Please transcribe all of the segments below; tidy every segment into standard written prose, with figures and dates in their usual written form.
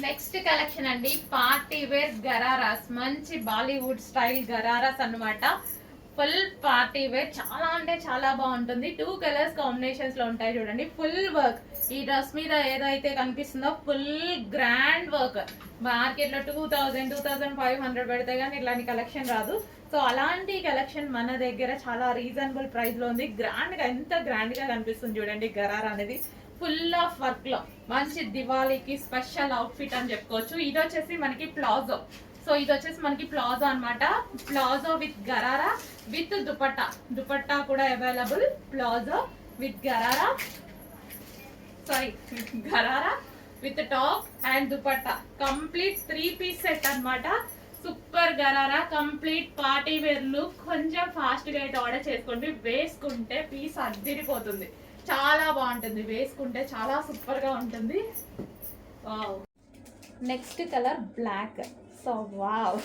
Next collection అండి, party wear ghararas. మంచి Bollywood style ghararas అన్నమాట. ఫుల్ పార్టీ వేర్, చాలా అంటే చాలా బాగుంటుంది. 2 కలర్స్ కాంబినేషన్స్ లో ఉంటాయి చూడండి. ఫుల్ వర్క్, ఈ డ్రెస్ మీద ఏదైతే కనిపిస్తుందో ఫుల్ గ్రాండ్ వర్క్. మార్కెట్ లో 2500 పెడితే కానీ ఇట్లాంటి కలెక్షన్ రాదు. సో అలాంటి కలెక్షన్ మన దగ్గర చాలా రీజనబుల్ ప్రైస్ లో ఉంది. గ్రాండ్ గా, ఎంత గ్రాండ్ గా కనిపిస్తుంది చూడండి గరారా అనేది. ఫుల్ ఆఫ్ వర్క్ లో మంచి దివాళీకి స్పెషల్ అవుట్ఫిట్ అని చెప్పుకోవచ్చు. ఇది వచ్చేసి మనకి ప్లాజో. సో ఇది వచ్చేసి మనకి ప్లాజో అన్నమాట. Palazzo with gharara with dupatta. Dupatta కూడా available. Palazzo with gharara, sorry gharara with top and dupatta. Complete 3 piece set అన్నమాట. Super gharara, complete party wear look. కొంచెం ఫాస్ట్ గా అయితే ఆర్డర్ చేసుకోండి. వేసుకుంటే పీస్ అద్దిరిపోతుంది, చాలా బాగుంటుంది. వేసుకుంటే చాలా సూపర్ గా ఉంటుంది. Wow. Next colour black. So wow,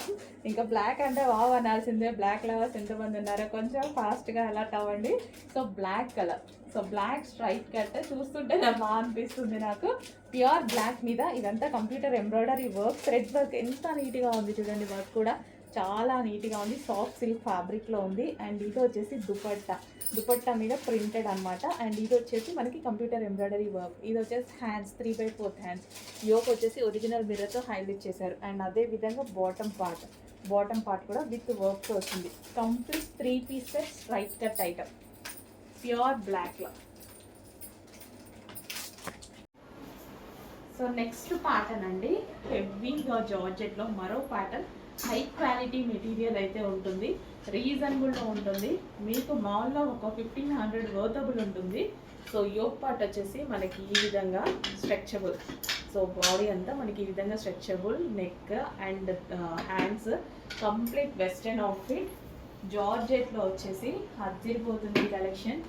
ఇంకా బ్లాక్ అంటే వావ్ అనాల్సిందే. బ్లాక్ లవర్స్ ఎంతమంది ఉన్నారో కొంచెం ఫాస్ట్గా అలర్ట్ అవ్వండి. So black colour, so black straight cut చూస్తుంటే బాగా అనిపిస్తుంది నాకు. ప్యూర్ బ్లాక్ మీద ఇదంతా computer embroidery work, thread work ఎంత నీట్గా ఉంది చూడండి. వర్క్ కూడా చాలా నీట్గా ఉంది. సాఫ్ట్ సిల్క్ ఫ్యాబ్రిక్లో ఉంది. అండ్ ఇది వచ్చేసి దుపట్టా. దుపట్టా మీద ప్రింటెడ్ అనమాట. అండ్ ఇది వచ్చేసి మనకి కంప్యూటర్ ఎంబ్రాయిడరీ వర్క్. ఇది వచ్చేసి హ్యాండ్స్, 3/4 హ్యాండ్స్. యోక్ వచ్చేసి ఒరిజినల్ మిర్రర్తో హైలైట్ చేశారు. అండ్ అదే విధంగా బాటమ్ పార్ట్ కూడా విత్ వర్క్తో వచ్చింది. Complete 3 piece set straight cut item, pure బ్లాక్లో. సో నెక్స్ట్ ప్యాటర్న్ అండి, హెవీగా జార్జెట్లో మరో ప్యాటర్న్. హై క్వాలిటీ మెటీరియల్ అయితే ఉంటుంది, రీజనబుల్లో ఉంటుంది. మీకు మాల్లో ఒక 1500 వర్తబుల్ ఉంటుంది. సో యోక్ పార్ట్ వచ్చేసి మనకి ఈ విధంగా స్ట్రెచబుల్. సో బాడీ అంతా మనకి ఈ విధంగా stretchable. Neck and hands complete western outfit. జార్జెట్లో వచ్చేసి అదిరిపోతుంది కలెక్షన్.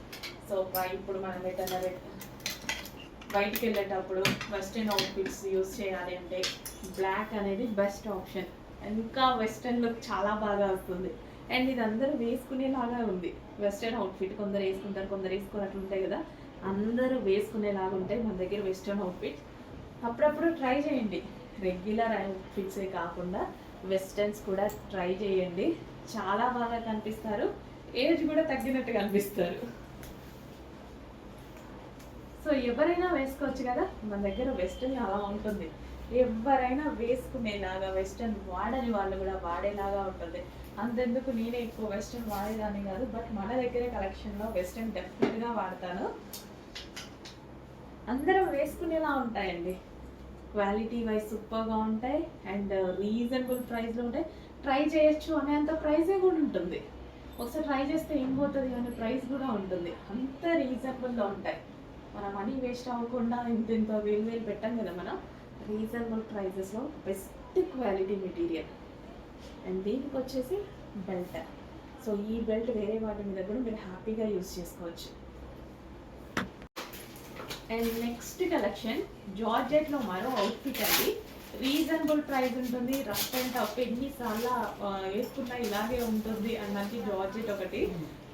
సో ఇప్పుడు మనం ఎటన్నా బయటికి వెళ్ళేటప్పుడు వెస్టర్న్ అవుట్ఫిట్స్ యూస్ చేయాలి అంటే బ్లాక్ అనేది బెస్ట్ ఆప్షన్. ఇంకా వెస్టర్న్ లుక్ చాలా బాగా వస్తుంది. అండ్ ఇది అందరూ వేసుకునేలాగా ఉంది వెస్టర్న్ అవుట్ఫిట్. కొందరు వేసుకుంటారు, కొందరు వేసుకున్నట్లు ఉంటాయి కదా. అందరూ వేసుకునేలాగా ఉంటాయి మన దగ్గర వెస్టర్న్ అవుట్ఫిట్. అప్పుడప్పుడు ట్రై చేయండి, రెగ్యులర్ అవుట్ఫిట్సే కాకుండా వెస్టర్న్స్ కూడా ట్రై చేయండి. చాలా బాగా కనిపిస్తారు, ఏజ్ కూడా తగ్గినట్టు కనిపిస్తారు. సో ఎవరైనా వేసుకోవచ్చు కదా, మన దగ్గర వెస్టర్న్ అలా ఉంటుంది. ఎవరైనా వేసుకునేలాగా, వెస్టర్న్ వాడని వాళ్ళు కూడా వాడేలాగా ఉంటుంది. అంతెందుకు నేనే ఎక్కువ వెస్టర్న్ వాడేదాన్ని కాదు, బట్ మన దగ్గర కలెక్షన్లో వెస్టర్న్ డెఫినెట్గా వాడతాను. అందరం వేసుకునేలా ఉంటాయండి. క్వాలిటీ వైజ్ సూపర్గా ఉంటాయి అండ్ రీజనబుల్ ప్రైస్లో ఉంటాయి. ట్రై చేయొచ్చు అనేంత ప్రైజే కూడా ఉంటుంది. ఒకసారి ట్రై చేస్తే ఏం పోతుంది అనే ప్రైస్ కూడా ఉంటుంది. అంత రీజనబుల్లో ఉంటాయి. మన మనీ వేస్ట్ అవ్వకుండా ఇంత వేలు పెట్టాం కదా మనం. రీజనబుల్ ప్రైజెస్లో బెస్ట్ క్వాలిటీ మెటీరియల్. అండ్ దీనికి వచ్చేసి బెల్ట్. సో ఈ బెల్ట్ వేరే వాటి మీద కూడా మీరు హ్యాపీగా యూజ్ చేసుకోవచ్చు. అండ్ నెక్స్ట్ కలెక్షన్ జార్జెట్లో మరో అవుట్ఫిట్ అండి. రీజనబుల్ ప్రైస్ ఉంటుంది. రఫ్ అండ్ టఫ్ ఎన్నిసార్లు వేసుకున్నా ఇలాగే ఉంటుంది అన్నది జార్జెట్ ఒకటి.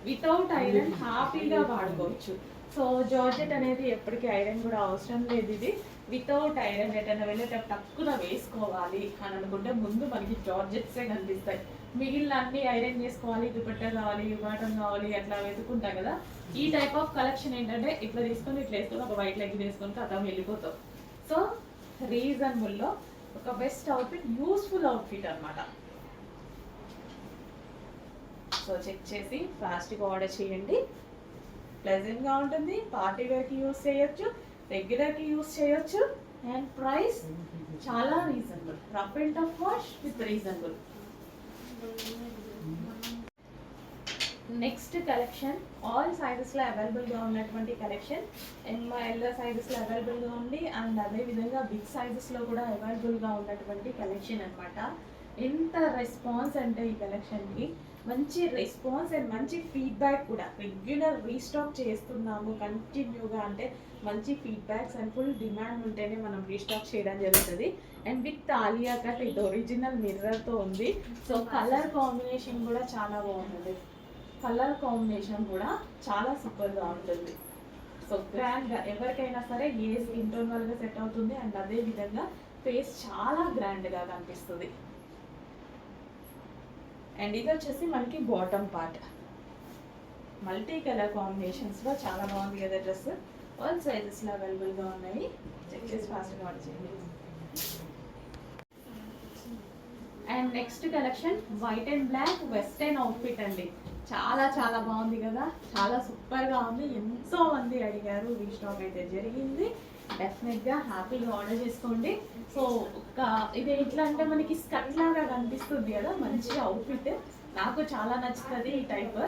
వితౌట్ ఐరన్ హ్యాపీగా వాడుకోవచ్చు. సో జార్జెట్ అనేది ఎప్పటికీ ఐరన్ కూడా అవసరం లేదు. ఇది వితౌట్ ఐరన్ ఎటైనా వెళ్ళేటప్పుడు తక్కువ వేసుకోవాలి అని అనుకుంటే ముందు మనకి జార్జెట్సే కనిపిస్తాయి. మిగిలిన అన్ని ఐరన్ చేసుకోవాలి, దుపట్టా కావాలి, బాటమ్ కావాలి, అట్లా వెతుకుంటాం కదా. ఈ టైప్ ఆఫ్ కలెక్షన్ ఏంటంటే ఇట్లా తీసుకొని ఇట్లా వేసుకొని ఒక వైట్ లెగ్ వేసుకొని అర్థం వెళ్ళిపోతాం. సో రీజనబుల్లో ఒక బెస్ట్ అవుట్ఫిట్, యూస్ఫుల్ అవుట్ఫిట్ అనమాట. సో చెక్ చేసి ఫాస్ట్గా ఆర్డర్ చేయండి. ప్లెజెంట్గా ఉంటుంది. పార్టీ వేర్కి యూస్ చేయొచ్చు, రెగ్యులర్కి యూస్ చేయొచ్చు. అండ్ ప్రైస్ చాలా reasonable. Rough and tough wash with reasonable. Next collection all సైజెస్లో అవైలబుల్గా ఉన్నటువంటి కలెక్షన్. ఎంఎల్ సైజెస్లో అవైలబుల్గా ఉంది. అండ్ అదేవిధంగా బిగ్ సైజెస్లో కూడా అవైలబుల్గా ఉన్నటువంటి కలెక్షన్ అనమాట. ఎంత రెస్పాన్స్ అంటే ఈ కలెక్షన్కి మంచి రెస్పాన్స్ అండ్ మంచి ఫీడ్బ్యాక్ కూడా. రెగ్యులర్ రీస్టాక్ చేస్తున్నాము కంటిన్యూగా అంటే మంచి ఫీడ్బ్యాక్స్ అండ్ ఫుల్ డిమాండ్ ఉంటేనే మనం రీస్టాక్ చేయడం జరుగుతుంది. అండ్ విత్ ఆలియా కట్, ఇది ఒరిజినల్ మిర్రర్తో ఉంది. సో కలర్ కాంబినేషన్ కూడా చాలా బాగుంటుంది. కలర్ కాంబినేషన్ కూడా చాలా సూపర్గా ఉంటుంది. సో గ్రాండ్గా ఎవరికైనా సరే ఏ స్కిన్ టోన్ వాళ్ళగా సెట్ అవుతుంది. అండ్ అదే విధంగా ఫేస్ చాలా గ్రాండ్గా కనిపిస్తుంది. అండ్ ఇది వచ్చేసి మనకి బాటమ్ పార్ట్, మల్టీ కలర్ కాంబినేషన్స్లో చాలా బాగుంది కదా డ్రెస్. ఆల్ సైజెస్లో అవైలబుల్గా ఉన్నాయి. చెక్ చేసి ఫాస్ట్గా ఆర్డర్ చేయండి. And next collection white and black western outfit అండి. చాలా చాలా బాగుంది కదా, చాలా సూపర్గా ఉంది. ఎంతో మంది అడిగారు, రీస్టాక్ అయితే జరిగింది. డెఫినెట్గా హ్యాపీగా ఆర్డర్ చేసుకోండి. సో ఇది ఎట్లా అంటే మనకి స్కర్ట్ లాగా కనిపిస్తుంది కదా, మంచి అవుట్ఫిట్. నాకు చాలా నచ్చుతుంది ఈ టైప్.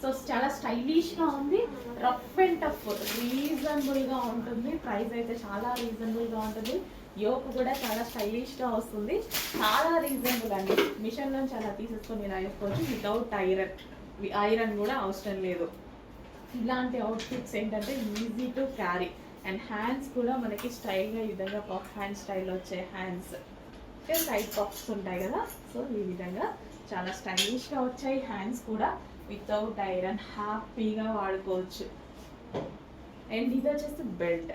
సో చాలా స్టైలిష్గా ఉంది, రఫ్ అండ్ టఫ్, రీజనబుల్గా ఉంటుంది. ప్రైస్ అయితే చాలా రీజనబుల్గా ఉంటుంది. యోక్ కూడా చాలా స్టైలిష్గా వస్తుంది, చాలా రీజనబుల్ అండి. మిషన్లో చాలా తీసేసుకొని ఇలా వేసుకోవచ్చు వితౌట్ ఐరన్ కూడా అవసరం లేదు. ఇలాంటి అవుట్ఫిట్స్ ఏంటంటే easy to carry. And hands కూడా మనకి స్టైల్గా ఈ విధంగా పఫ్ హ్యాండ్ స్టైల్ వచ్చే హ్యాండ్స్, సైడ్ పఫ్స్ ఉంటాయి కదా. సో ఈ విధంగా చాలా స్టైలిష్గా వచ్చాయి హ్యాండ్స్ కూడా, వితౌట్ ఐరన్ హ్యాపీగా వాడుకోవచ్చు. అండ్ ఇది వచ్చేసి బెల్ట్.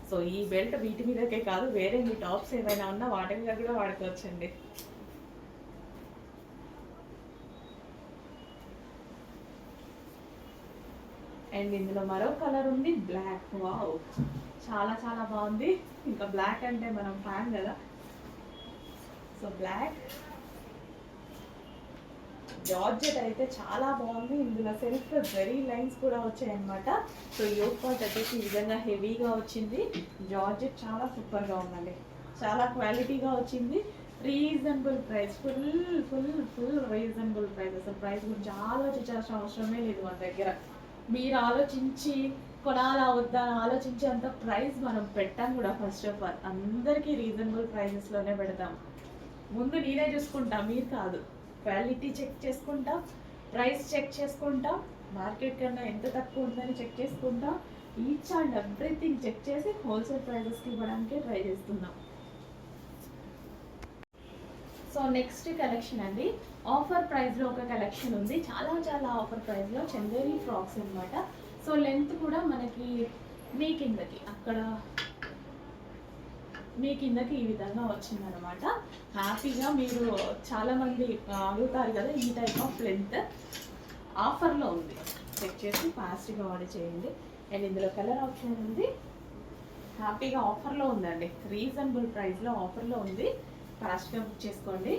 సో ఈ బెల్ట్ వీటి మీదకే కాదు, వేరే మీ టాప్స్ ఏమైనా ఉన్నా వాటి మీద కూడా వాడుకోవచ్చు అండి. అండ్ ఇందులో మరో కలర్ ఉంది, బ్లాక్. వావ్, చాలా చాలా బాగుంది. ఇంకా బ్లాక్ అంటే మనం ఫ్యాన్ కదా. సో బ్లాక్ జార్జెట్ అయితే చాలా బాగుంది. ఇందులో సెల్ఫ్ జరీ లైన్స్ కూడా వచ్చాయన్నమాట. సో యోక్ పార్ట్ వచ్చేసి ఈ విధంగా హెవీగా వచ్చింది. జార్జెట్ చాలా సూపర్గా ఉందండి, చాలా క్వాలిటీగా వచ్చింది. Reasonable price, full full full reasonable price. అసలు ప్రైస్ గురించి ఆలోచించాల్సిన అవసరమే లేదు మన దగ్గర. మీరు ఆలోచించి కొనాలా వద్దా ఆలోచించి అంత ప్రైస్ మనం పెట్టాం కూడా. ఫస్ట్ ఆఫ్ ఆల్ అందరికీ రీజనబుల్ ప్రైజెస్లోనే పెడతాం. ముందు నేనే చూసుకుంటా, మీరు కాదు. క్వాలిటీ చెక్ చేసుకుంటాం, ప్రైస్ చెక్ చేసుకుంటాం, మార్కెట్ కన్నా ఎంత తక్కువ ఉందని చెక్ చేసుకుంటాం. ఈచ్ అండ్ ఎవ్రీథింగ్ చెక్ చేసి హోల్సేల్ ప్రైజెస్కి ఇవ్వడానికి ట్రై చేస్తున్నాం. సో నెక్స్ట్ కలెక్షన్ అండి, ఆఫర్ ప్రైస్లో ఒక కలెక్షన్ ఉంది. చాలా చాలా ఆఫర్ ప్రైస్లో చందేరి ఫ్రాక్స్ అనమాట. సో లెంత్ కూడా మనకి మీ కిందకి అక్కడ మీ కిందకి ఈ విధంగా వచ్చిందనమాట. హ్యాపీగా మీరు చాలామంది అడుగుతారు కదా ఈ టైప్ ఆఫ్ లెంత్. ఆఫర్లో ఉంది, చెక్ చేసి ఫాస్ట్గా ఆర్డర్ చేయండి. అండ్ ఇందులో కలర్ ఆప్షన్ ఉంది. హ్యాపీగా ఆఫర్లో ఉందండి, రీజనబుల్ ప్రైస్లో ఆఫర్లో ఉంది. ఫాస్ట్గా బుక్ చేసుకోండి.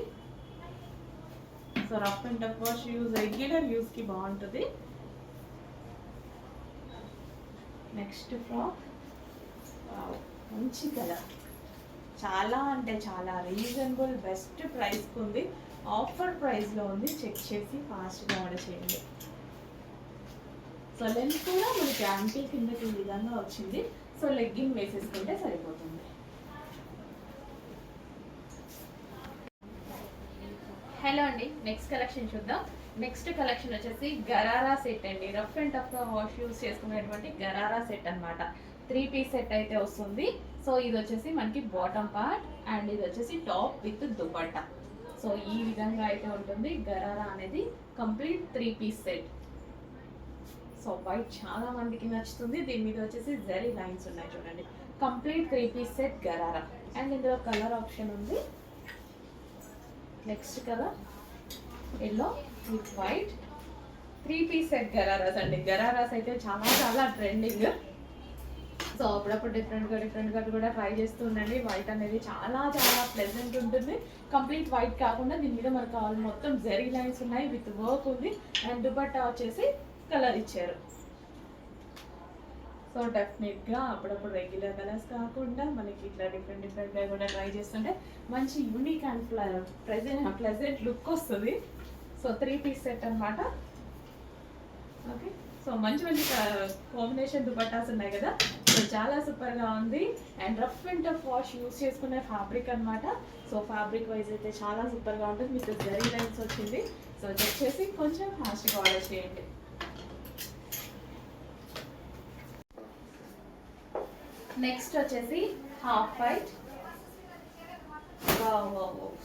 So rough and tough wash use, regular యూస్కి బాగుంటుంది. నెక్స్ట్ ఫ్రాక్, మంచి కలర్, చాలా అంటే చాలా రీజనబుల్ బెస్ట్ ప్రైస్కి ఉంది. ఆఫర్ ప్రైస్లో ఉంది. చెక్ చేసి ఫాస్ట్గా ఆర్డర్ చేయండి. సో లెంత్ కూడా మనకి యాంకిల్ కిందకి ఈ విధంగా వచ్చింది. సో లెగ్గింగ్ వేసేసుకుంటే సరిపోతుంది. హలో అండి, నెక్స్ట్ కలెక్షన్ చూద్దాం. నెక్స్ట్ కలెక్షన్ వచ్చేసి గరారా సెట్ అండి. Rough and tough wash use చేసుకునేటువంటి గరారా సెట్ అనమాట. 3 పీస్ సెట్ అయితే వస్తుంది. సో ఇది వచ్చేసి మనకి బాటమ్ పార్ట్ అండ్ ఇది వచ్చేసి టాప్ విత్ దుపట్టా. సో ఈ విధంగా అయితే ఉంటుంది గరారా అనేది. Complete 3 piece set. So white చాలా మందికి నచ్చుతుంది. దీని మీద వచ్చేసి జరీ లైన్స్ ఉన్నాయి చూడండి. Complete 3 piece set gharara. And ఇందులో కలర్ ఆప్షన్ ఉంది. Next colour yellow with white. 3 piece set ghararas అండి. గరారాస్ అయితే చాలా చాలా ట్రెండింగ్. సో అప్పుడప్పుడు డిఫరెంట్గా కూడా ట్రై చేస్తూ ఉండండి. వైట్ అనేది చాలా చాలా ప్లెజెంట్ ఉంటుంది. కంప్లీట్ వైట్ కాకుండా దీని మీద మనకు మొత్తం జరీ లైన్స్ ఉన్నాయి, విత్ వర్క్ ఉంది. అండ్ దుపట్టా వచ్చేసి కలర్ ఇచ్చారు. సో డెఫినెట్గా అప్పుడప్పుడు రెగ్యులర్ కలర్స్ కాకుండా మనకి ఇట్లా డిఫరెంట్గా కూడా ట్రై చేస్తుంటే మంచి యూనిక్ అండ్ ప్లెజెంట్ లుక్ వస్తుంది. సో 3 పీస్ సెట్ అనమాట. ఓకే, సో మంచి మంచి కాంబినేషన్ దుపట్టాస్ ఉన్నాయి కదా. సో చాలా సూపర్గా ఉంది. And rough and tough wash use చేసుకునే ఫ్యాబ్రిక్ అనమాట. సో ఫ్యాబ్రిక్ వైజ్ అయితే చాలా సూపర్గా ఉంటుంది. మీకు జరీ లైన్స్ వచ్చింది. సో చెక్ చేసి కొంచెం ఫాస్ట్గా ఆర్డర్ చేయండి. నెక్స్ట్ వచ్చేసి హాఫ్ వైట్.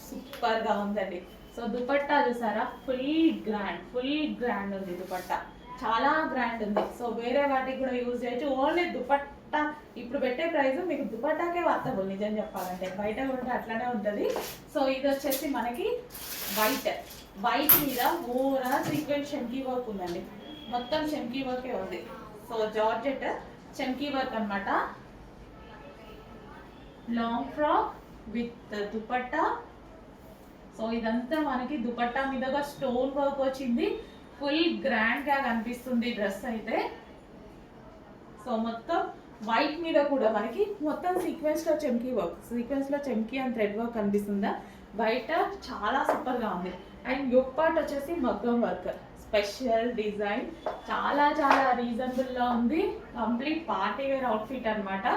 సూపర్గా ఉందండి. సో దుపట్టా చూసారా, ఫుల్ గ్రాండ్ ఉంది దుపట్టా, చాలా గ్రాండ్ ఉంది. సో వేరే వాటికి కూడా యూజ్ చేయొచ్చు. ఓన్లీ దుపట్టా ఇప్పుడు పెట్టే ప్రైస్ మీకు దుపట్టాకే వర్తబుల్ నిజం చెప్పాలంటే, బయట కూడా అట్లానే ఉంటుంది. సో ఇది వచ్చేసి మనకి వైట్ మీద ఓవరాల్ సీక్వెన్స్ చెంకీ వర్క్ ఉందండి, మొత్తం చెంకీ వర్కే ఉంది. సో జార్జెట్ చెంకీ వర్క్ అనమాట, long frock with dupatta. So ఇదంతా మనకి దుపట్టా మీద స్టోన్ వర్క్ వచ్చింది, ఫుల్ గ్రాండ్ గా కనిపిస్తుంది డ్రెస్ అయితే. సో మొత్తం వైట్ మీద కూడా మనకి మొత్తం సీక్వెన్స్ లో చెంకీ వర్క్, సీక్వెన్స్ లో చెంకీ అండ్ థ్రెడ్ వర్క్ కనిపిస్తుందా, బయట చాలా సూపర్ గా ఉంది. అండ్ యోక్ పార్ట్ వచ్చేసి మగ్గం వర్క్, స్పెషల్ డిజైన్, చాలా చాలా రీజనబుల్ లో ఉంది. కంప్లీట్ పార్టీ వేర్ అవుట్ఫిట్ అనమాట.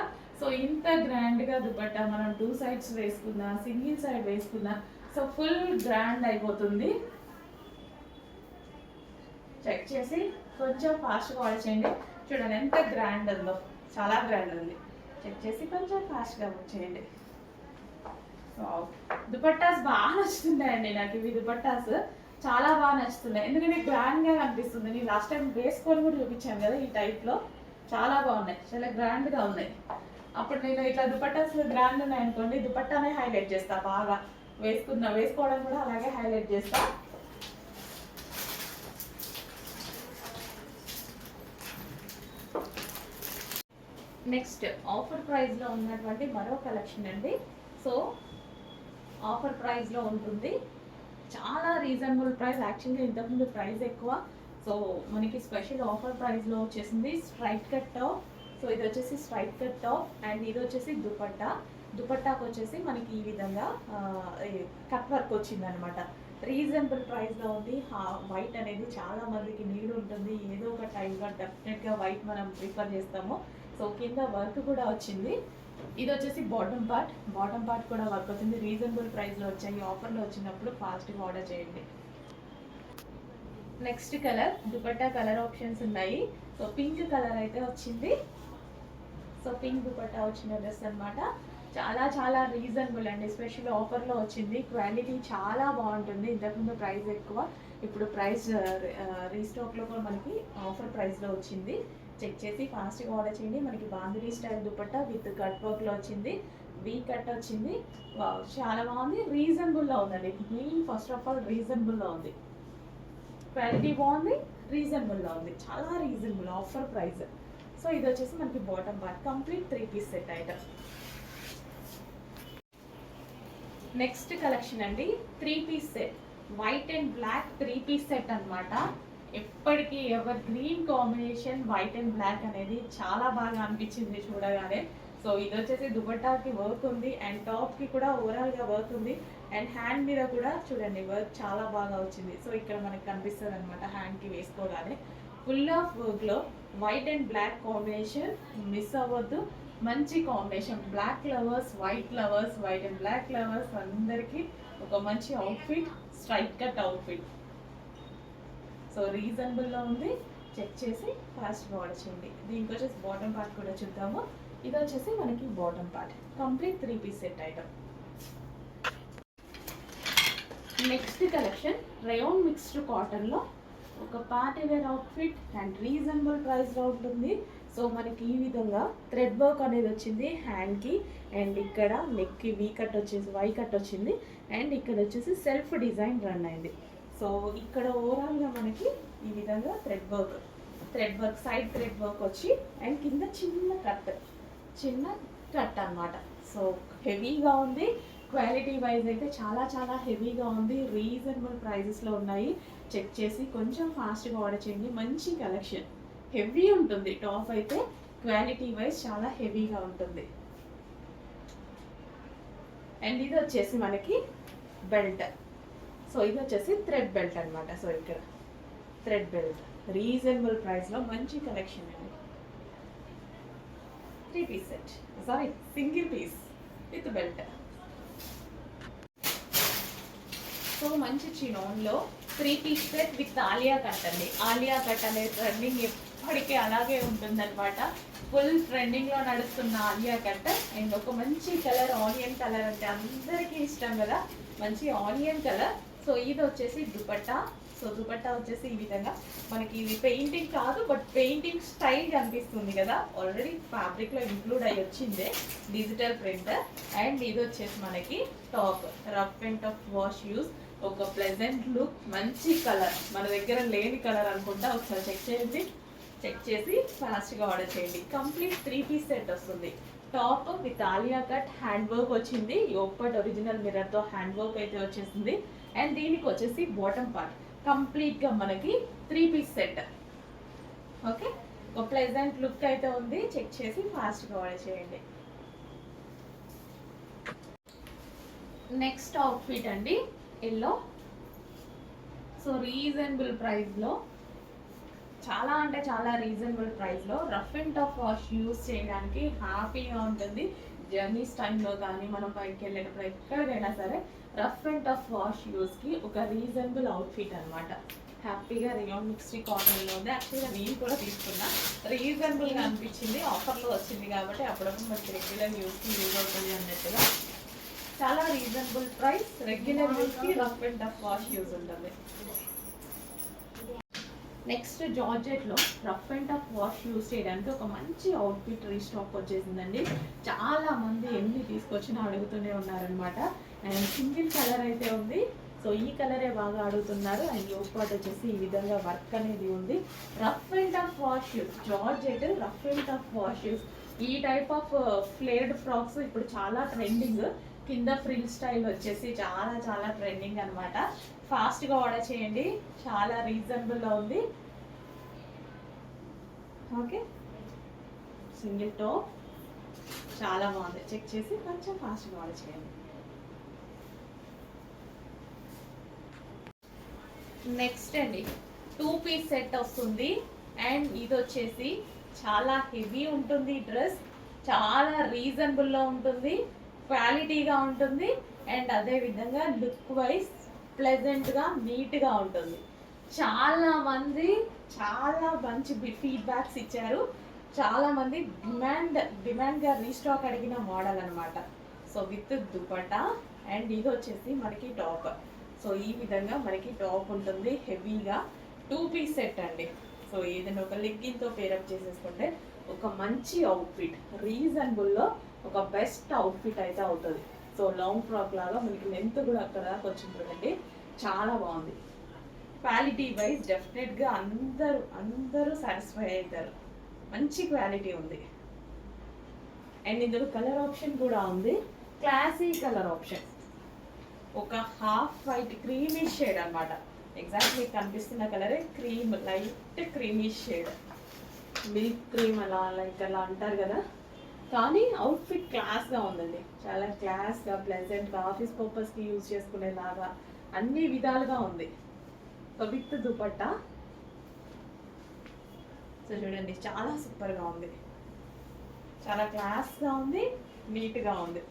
సో ఇంత గ్రాండ్ గా దుపట్టా మనం 2 సైడ్స్ వేసుకున్నా, సింగిల్ సైడ్ వేసుకున్నా, సో ఫుల్ గ్రాండ్ అయిపోతుంది. చెక్ చేసి కొంచెం ఫాస్ట్గా ఆర్డర్ చేయండి. చూడండి ఎంత గ్రాండ్ ఉందో, చాలా గ్రాండ్ ఉంది. చెక్ చేసి కొంచెం ఫాస్ట్గా వచ్చేయండి. దుపట్టాస్ బాగా నచ్చుతున్నాయండి నాకు, ఇవి దుపట్టాస్ చాలా బాగా నచ్చుతున్నాయి, ఎందుకంటే గ్రాండ్గా కనిపిస్తుంది. నేను లాస్ట్ టైం వేసుకొని కూడా చూపించాను కదా, ఈ టైప్లో చాలా బాగున్నాయి, చాలా గ్రాండ్గా ఉన్నాయి. అప్పుడు నేను ఇట్లా దుపట్టాస్ గ్రాండ్ ఉన్నాయి అనుకోండి, దుపట్టానే హైలైట్ చేస్తా, బాగా వేసుకోవడం కూడా అలాగే హైలైట్ చేస్తా. నెక్స్ట్ ఆఫర్ ప్రైస్లో ఉన్నటువంటి మరో కలెక్షన్ అండి. సో ఆఫర్ ప్రైస్లో ఉంటుంది, చాలా రీజనబుల్ ప్రైస్. యాక్చువల్గా ఇంతకుముందు ప్రైస్ ఎక్కువ, సో మనకి స్పెషల్ ఆఫర్ ప్రైస్లో వచ్చేసింది స్ట్రైట్ కట్ టాప్. సో ఇది వచ్చేసి స్ట్రైట్ కట్ టాప్ అండ్ ఇది వచ్చేసి దుపట్టాకు వచ్చేసి మనకి ఈ విధంగా కట్ వర్క్ వచ్చింది అనమాట. రీజనబుల్ ప్రైస్లో ఉంది. వైట్ అనేది చాలా మందికి నీడ్ ఉంటుంది, ఏదో ఒక టైంలో డెఫినెట్గా వైట్ మనం ప్రిఫర్ చేస్తాము. సో కింద వర్క్ కూడా వచ్చింది. ఇది వచ్చేసి బాటమ్ పార్ట్ కూడా వర్క్ వచ్చింది. రీజనబుల్ ప్రైస్లో వచ్చాయి, ఆఫర్లో వచ్చినప్పుడు ఫాస్ట్గా ఆర్డర్ చేయండి. Next colour, dupatta colour options ఉన్నాయి. సో పింక్ కలర్ అయితే వచ్చింది. సో పింక్ దుపట్టా వచ్చిన డ్రెస్ అనమాట. చాలా చాలా రీజనబుల్ అండి, స్పెషల్ ఆఫర్లో వచ్చింది. క్వాలిటీ చాలా బాగుంటుంది. ఇంతకుముందు ప్రైస్ ఎక్కువ, ఇప్పుడు ప్రైస్ రీస్టాక్లో కూడా మనకి ఆఫర్ ప్రైస్లో వచ్చింది. చెక్ చేసి ఫాస్ట్గా ఆర్డర్ చేయండి. మనకి bandhani style dupatta with cut వర్క్లో వచ్చింది, వీ కట్ వచ్చింది. చాలా బాగుంది, రీజనబుల్లో ఉందండి. మెయిన్ ఫస్ట్ ఆఫ్ ఆల్ రీజనబుల్లో ఉంది, క్వాలిటీ బాగుంది, రీజనబుల్లో ఉంది, చాలా రీజనబుల్ ఆఫర్ ప్రైస్. సో ఇది వచ్చేసి మనకి bottom part, complete 3 piece set item. Next collection అండి, 3 piece set, white and black 3 piece set అనమాట. ఎప్పటికీ evergreen combination, white and black అనేది చాలా బాగా అనిపించింది చూడగానే. సో ఇది వచ్చేసి దుపట్టాకి వర్క్ ఉంది అండ్ టాప్కి కూడా ఓవరాల్గా వర్క్ ఉంది అండ్ హ్యాండ్ మీద కూడా చూడండి వర్క్ చాలా బాగా వచ్చింది. సో ఇక్కడ మనకి కనిపిస్తుంది అనమాట, హ్యాండ్కి వేసుకోగానే ఫుల్ ఆఫ్ వర్క్లో white and black combination miss అవ్వద్దు. మంచి combination, black lovers, white lovers, white and black lovers అందరికీ ఒక మంచి outfit, straight cut outfit. So రీజనబుల్లో ఉంది, చెక్ చేసి ఫాస్ట్గా ఆర్డర్ చేయండి. దీనికి వచ్చేసి బాటమ్ పార్ట్ కూడా చూద్దాము. ఇది వచ్చేసి మనకి bottom part, complete 3 piece set item. Next collection rayon mixed కాటన్లో ఒక party wear outfit and reasonable ప్రైస్లో ఉంటుంది. సో మనకి ఈ విధంగా థ్రెడ్ వర్క్ అనేది వచ్చింది హ్యాండ్కి అండ్ ఇక్కడ నెక్కి వీ కట్ వచ్చేసి వై కట్ వచ్చింది అండ్ ఇక్కడ వచ్చేసి సెల్ఫ్ డిజైన్ రన్ అయింది. సో ఇక్కడ ఓవరాల్గా మనకి ఈ విధంగా thread work side thread work వచ్చి అండ్ కింద చిన్న కట్ అన్నమాట. సో హెవీగా ఉంది, క్వాలిటీ వైజ్ అయితే చాలా చాలా హెవీగా ఉంది, రీజనబుల్ ప్రైజెస్లో ఉన్నాయి. చెక్ చేసి కొంచెం ఫాస్ట్గా ఆర్డర్ చేయండి. మంచి కలెక్షన్, హెవీ ఉంటుంది టాప్ అయితే, క్వాలిటీ వైజ్ చాలా హెవీగా ఉంటుంది. అండ్ ఇది వచ్చేసి మనకి బెల్ట్. సో ఇది వచ్చేసి థ్రెడ్ బెల్ట్ అనమాట. సో ఇక్కడ థ్రెడ్ బెల్ట్ రీజనబుల్ ప్రైస్లో మంచి కలెక్షన్ అండి. 3 piece set, sorry single piece with belt. So మంచి చినోన్లో 3 piece set with Alia cut అండి. ఆలియా కట్ అనే ట్రెండింగ్ ఎప్పటికీ అలాగే ఉంటుందన్నమాట. ఫుల్ ట్రెండింగ్లో నడుస్తున్న ఆలియా కట్ అండ్ ఒక మంచి కలర్, ఆనియన్ కలర్ అంటే అందరికీ ఇష్టం కదా, మంచి ఆనియన్ కలర్. సో ఇది వచ్చేసి దుపట్టా, సో దుపట్టా వచ్చేసి ఈ విధంగా మనకి ఇది పెయింటింగ్ కాదు బట్ పెయింటింగ్ స్టైల్ కనిపిస్తుంది కదా, ఆల్రెడీ ఫ్యాబ్రిక్ లో ఇంక్లూడ్ అయ్యి వచ్చిందే డిజిటల్ ప్రింట్. అండ్ ఇది వచ్చేసి మనకి top, rough and tough wash use, ఒక ప్లెజెంట్ లుక్, మంచి కలర్, మన దగ్గర లేని కలర్ అనుకుంటా. ఒకసారి చెక్ చేయండి, చెక్ చేసి ఫాస్ట్గా ఆర్డర్ చేయండి. కంప్లీట్ 3 పీస్ సెట్ వస్తుంది. Top with Alia cut hand work వచ్చింది, యోగపాట్ ఒరిజినల్ మిర్రర్ తో హ్యాండ్ వర్క్ అయితే వచ్చేసింది. అండ్ దీనికి వచ్చేసి బాటమ్ పార్ట్ కంప్లీట్ గా మనకి 3 పీస్ సెట్. ఓకే, ఒక ప్లెజెంట్ లుక్ అయితే ఉంది. చెక్ చేసి ఫాస్ట్గా ఆర్డర్ చేయండి. నెక్స్ట్ అవుట్ఫిట్ అండి ఎల్లో. సో రీజనబుల్ ప్రైస్లో, చాలా అంటే చాలా రీజనబుల్ ప్రైస్లో rough and tough wash use చేయడానికి హ్యాపీగా ఉంటుంది. జర్నీస్ టైంలో కానీ మనం పైకి వెళ్ళేటప్పుడు ఎక్కడికైనా సరే రఫ్ అండ్ టఫ్ వాష్ యూస్కి ఒక రీజనబుల్ అవుట్ఫిట్ అనమాట. హ్యాపీగా రియాన్ మిక్స్డ్ కాటన్లో ఉంది. యాక్చువల్గా నేను కూడా తీసుకున్నా, రీజనబుల్గా అనిపించింది, ఆఫర్లో వచ్చింది కాబట్టి అప్పుడప్పుడు మనకి రెగ్యులర్ యూస్కి యూజ్ అవుతుంది అన్నట్టుగా. చాలా రీజనబుల్ ప్రైస్, రెగ్యులర్ యూస్కి rough and tough wash use ఉంటుంది. నెక్స్ట్ జార్జెట్లో rough and tough wash use చేయడానికి ఒక మంచి అవుట్ఫిట్ రీస్టాక్ వచ్చేసిందండి. చాలా మంది ఎన్ని తీసుకొచ్చినా అడుగుతూనే ఉన్నారనమాట. అండ్ సింగిల్ కలర్ అయితే ఉంది, సో ఈ కలరే బాగా అడుగుతున్నారు. అండ్ యోగపాట్ వచ్చేసి ఈ విధంగా వర్క్ అనేది ఉంది. Rough and tough wash use, georgette rough and tough wash use. ఈ టైప్ ఆఫ్ ఫ్లేర్డ్ ఫ్రాక్స్ ఇప్పుడు చాలా ట్రెండింగ్. కింద ఫ్రిల్ స్టైల్ వచ్చేసి చాలా చాలా ట్రెండింగ్ అనమాట. ఫాస్ట్గా ఆర్డర్ చేయండి, చాలా రీజనబుల్లో ఉంది. ఓకే, సింగిల్ టాప్ చాలా బాగుంది. చెక్ చేసి కొంచెం ఫాస్ట్గా ఆర్డర్ చేయండి. నెక్స్ట్ అండి 2 పీస్ సెట్ వస్తుంది. అండ్ ఇది వచ్చేసి చాలా హెవీ ఉంటుంది. డ్రెస్ చాలా రీజనబుల్లో ఉంటుంది, క్వాలిటీగా ఉంటుంది. అండ్ అదే విధంగా లుక్ వైజ్ ప్లెజెంట్గా నీట్గా ఉంటుంది. చాలా మంది చాలా మంచి ఫీడ్బ్యాక్స్ ఇచ్చారు. చాలా మంది డిమాండ్గా రీస్టాక్ అడిగిన మోడల్ అనమాట. So with dupatta. అండ్ ఇది వచ్చేసి మనకి టాప్. సో ఈ విధంగా మనకి టాప్ ఉంటుంది హెవీగా. 2 పీస్ సెట్ అండి. సో ఏదైనా ఒక లెగ్గిన్తో పేరప్ చేసేసుకుంటే ఒక మంచి అవుట్ఫిట్, రీజనబుల్లో ఒక బెస్ట్ అవుట్ఫిట్ అయితే అవుతుంది. సో లాంగ్ ఫ్రాక్ లాగా మనకి లెంత్ కూడా అక్కడ దాకా వచ్చింటుందండి, చాలా బాగుంది. క్వాలిటీ వైజ్ డెఫినెట్గా అందరూ సాటిస్ఫై అవుతారు. మంచి క్వాలిటీ ఉంది. అండ్ ఇందులో కలర్ ఆప్షన్ కూడా ఉంది, క్లాసీ కలర్ ఆప్షన్. ఒక హాఫ్ వైట్ క్రీమిష్ షేడ్ అనమాట. ఎగ్జాక్ట్ మీకు కనిపిస్తున్న కలరే cream, light creamish shade, milk cream అలా లైక్ అలా అంటారు కదా. కానీ అవుట్ఫిట్ క్లాస్గా ఉందండి, చాలా క్లాస్గా ప్లెజెంట్గా ఆఫీస్ పర్పస్కి యూజ్ చేసుకునేలాగా అన్ని విధాలుగా ఉంది. So with dupatta. సో చూడండి, చాలా సూపర్గా ఉంది, చాలా క్లాస్గా ఉంది, నీట్గా ఉంది.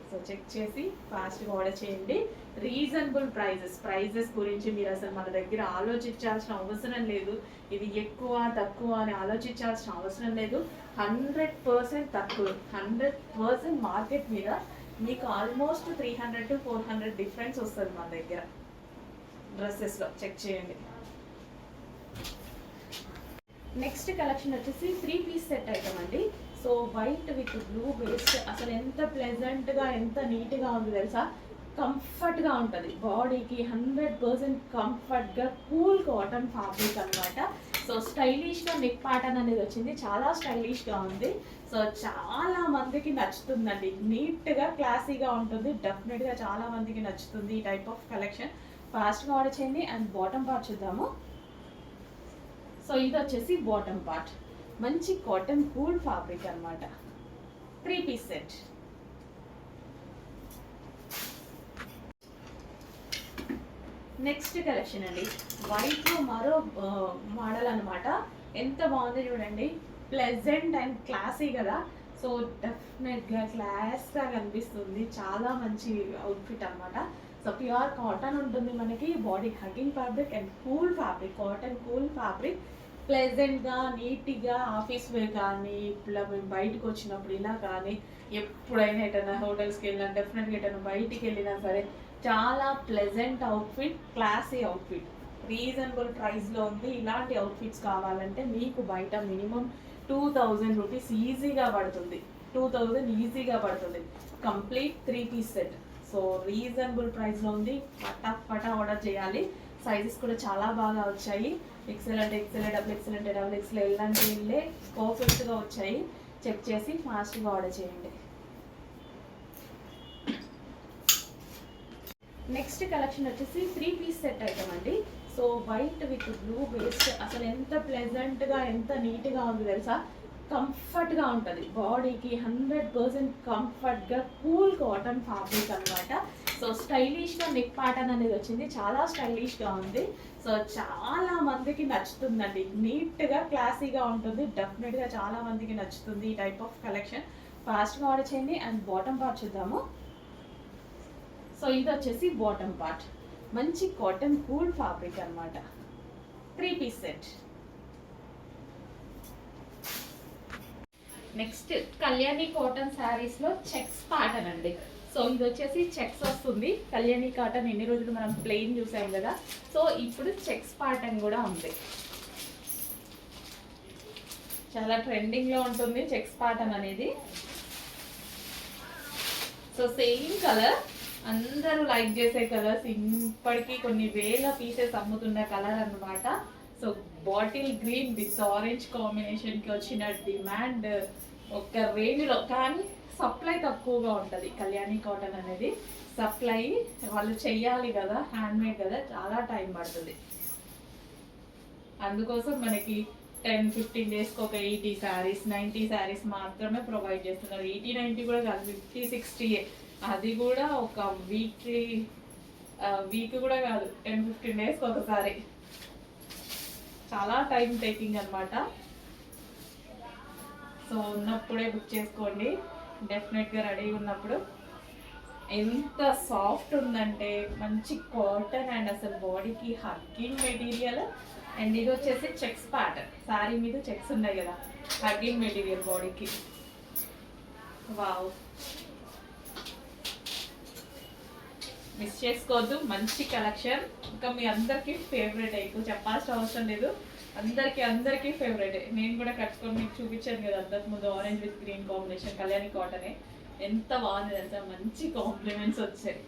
సో చెక్ చేసి ఫాస్ట్గా ఆర్డర్ చేయండి. రీజనబుల్ ప్రైజెస్ గురించి మీరు అసలు మన దగ్గర ఆలోచించాల్సిన అవసరం లేదు. ఇది ఎక్కువ తక్కువ అని ఆలోచించాల్సిన అవసరం లేదు. 100% తక్కువ, 100% మార్కెట్ మీద మీకు ఆల్మోస్ట్ 300 to 400 డిఫరెన్స్ వస్తుంది మన దగ్గర డ్రెస్సెస్లో. చెక్ చేయండి. నెక్స్ట్ కలెక్షన్ వచ్చేసి 3 పీస్ సెట్ ఐటమ్ అండి. So white with blue based, అసలు ఎంత ప్లెజెంట్గా ఎంత నీట్గా ఉంది తెలుసా. కంఫర్ట్గా ఉంటుంది బాడీకి, 100% కంఫర్ట్గా కూల్ కాటన్ ఫ్యాబ్రిక్ అనమాట. సో స్టైలిష్గా నెక్ ప్యాటర్న్ అనేది వచ్చింది, చాలా స్టైలిష్గా ఉంది. సో చాలా మందికి నచ్చుతుందండి, నీట్గా క్లాసీగా ఉంటుంది. డెఫినెట్గా చాలా మందికి నచ్చుతుంది ఈ టైప్ ఆఫ్ కలెక్షన్. ఫాస్ట్గా ఆర్డర్ చేయండి. అండ్ బాటమ్ పార్ట్ చూద్దాము. సో ఇది వచ్చేసి బాటమ్ పార్ట్, మంచి కాటన్ కూల్ ఫ్యాబ్రిక్ అనమాట. 3 పీస్ సెట్. నెక్స్ట్ కలెక్షన్ అండి, వైట్లో మరో మోడల్ అనమాట. ఎంత బాగుంది చూడండి, ప్లెజెంట్ అండ్ క్లాసీ కదా. సో డెఫినెట్గా క్లాస్గా కనిపిస్తుంది, చాలా మంచి అవుట్ఫిట్ అనమాట. సో ప్యూర్ కాటన్ ఉంటుంది మనకి, body hugging fabric and cool fabric, cotton cool fabric. ప్లెజెంట్గా నీట్గా ఆఫీస్ వేర్ కానీ, ఇలా మేము బయటకు వచ్చినప్పుడు ఇలా కానీ, ఎప్పుడైనా ఎటైనా హోటల్స్కి వెళ్ళినా, డెఫినెట్గా ఎటైనా బయటికి వెళ్ళినా సరే చాలా pleasant outfit, classy outfit. Reasonable ప్రైస్లో ఉంది. ఇలాంటి అవుట్ఫిట్స్ కావాలంటే మీకు బయట మినిమం 2000 రూపీస్ ఈజీగా పడుతుంది. 2000 ఈజీగా పడుతుంది. Complete 3-piece set. So reasonable ప్రైస్లో ఉంది. ఫటాఫటా ఆర్డర్ చేయాలి. సైజెస్ కూడా చాలా బాగా వచ్చాయి. ఎక్సెల్ అంటే ఎక్సెల్, డబుల్ ఎక్సెల్ అంటే డబుల్ ఎక్సెల్, ఎల్ అంటే ఎల్లే పర్ఫెక్ట్గా వచ్చాయి. చెక్ చేసి ఫాస్ట్గా ఆర్డర్ చేయండి. నెక్స్ట్ కలెక్షన్ వచ్చేసి 3-piece సెట్ ఐటమ్ అండి. So white with blue based అసలు ఎంత ప్లెజెంట్గా ఎంత నీట్గా ఉంది తెలుసా. కంఫర్ట్గా ఉంటుంది బాడీకి, 100% కంఫర్ట్గా కూల్ కాటన్ ఫ్యాబ్రిక్ అనమాట. సో స్టైలిష్గా నెక్ ప్యాటర్న్ అనేది వచ్చింది. చాలా స్టైలిష్గా ఉంది. సో చాలా మందికి నచ్చుతుందండి. నీట్గా క్లాసీగా ఉంటుంది. డెఫినెట్గా చాలా మందికి నచ్చుతుంది ఈ టైప్ ఆఫ్ కలెక్షన్. ఫాస్ట్గా ఆర్డర్ చేయండి. అండ్ బాటమ్ పార్ట్ చూద్దాము. సో ఇది వచ్చేసి బాటమ్ పార్ట్. మంచి కాటన్ కూల్ ఫ్యాబ్రిక్ అనమాట. 3-piece set. Next Kalyani cotton శారీస్లో చెక్స్ ప్యాటర్న్ అండి. సో ఇది వచ్చేసి చెక్స్ వస్తుంది. కళ్యాణి కాటన్ ఎన్ని రోజులు మనం ప్లెయిన్ చూసాం కదా. సో ఇప్పుడు చెక్స్ ప్యాటర్న్ కూడా ఉంది. చాలా ట్రెండింగ్లో ఉంటుంది చెక్స్ ప్యాటర్న్ అనేది. సో సేమ్ కలర్, అందరూ లైక్ చేసే కలర్స్, ఇప్పటికీ కొన్ని వేల పీసెస్ అమ్ముతున్న కలర్ అనమాట. So bottle green with orange కాంబినేషన్కి వచ్చిన డిమాండ్ ఒక రేంజ్లో, కానీ సప్లై తక్కువగా ఉంటుంది. కళ్యాణి కాటన్ అనేది సప్లై వాళ్ళు చెయ్యాలి కదా, హ్యాండ్మేడ్ కదా, చాలా టైం పడుతుంది. అందుకోసం మనకి 10-15 డేస్కి ఒక 80 శారీస్ 90 శారీస్ మాత్రమే ప్రొవైడ్ చేస్తున్నారు. 80-90 కూడా కాదు, 50-60. అది కూడా ఒక వీక్ కూడా కాదు, 10-15 డేస్కి ఒకసారి. చాలా టైం టేకింగ్ అనమాట. సో ఉన్నప్పుడే బుక్ చేసుకోండి, డెఫినెట్గా రెడీగా ఉన్నప్పుడు. ఎంత సాఫ్ట్ ఉందంటే మంచి కాటన్ అండ్ అసలు బాడీకి హగ్గింగ్ మెటీరియల్. అండ్ ఇది వచ్చేసి చెక్స్ ప్యాటర్న్. శారీ మీద చెక్స్ ఉన్నాయి కదా, హగ్గింగ్ మెటీరియల్ బాడీకి. వావ్, మిస్ చేసుకోవద్దు. మంచి కలెక్షన్. ఇంకా మీ అందరికీ ఫేవరెట్. ఎక్కువ చెప్పాల్సిన అవసరం లేదు. అందరికీ ఫేవరెట్. నేను కూడా కట్టుకొని మీకు చూపించాను కదా అంతకు ముందు, orange with green combination Kalyani కాటనే. ఎంత బాగుంది తెలుసా, మంచి కాంప్లిమెంట్స్ వచ్చాయి.